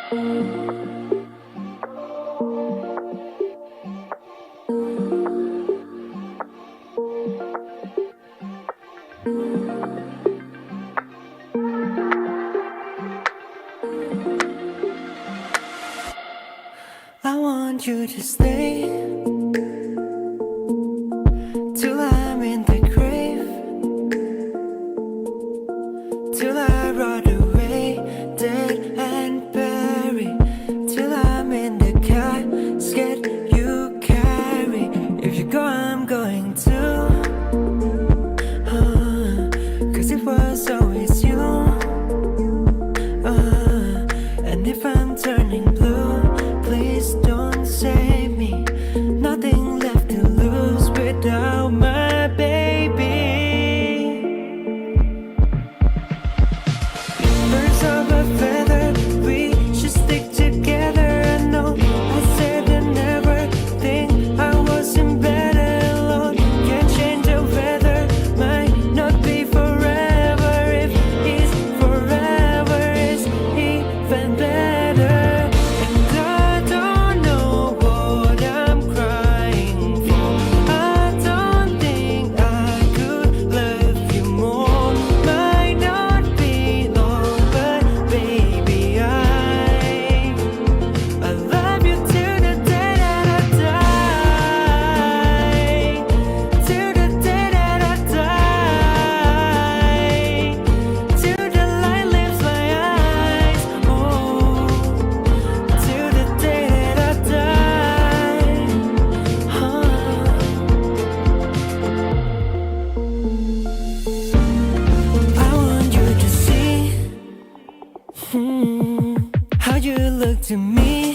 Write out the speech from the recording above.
I want you to stay till I'm in the grave, till I rot away, dead and buried, till I'm in the casket you carry. If you go, I'm going too, 'cause it was always you, and if I'm turning blue, please don't save me. Nothing left to lose without my baby. Birds of a feather, we should stick together. I know I said I never think I wasn't better alone. Can't change the weather, might not be forever. If it's forever, it's even better. How you look to me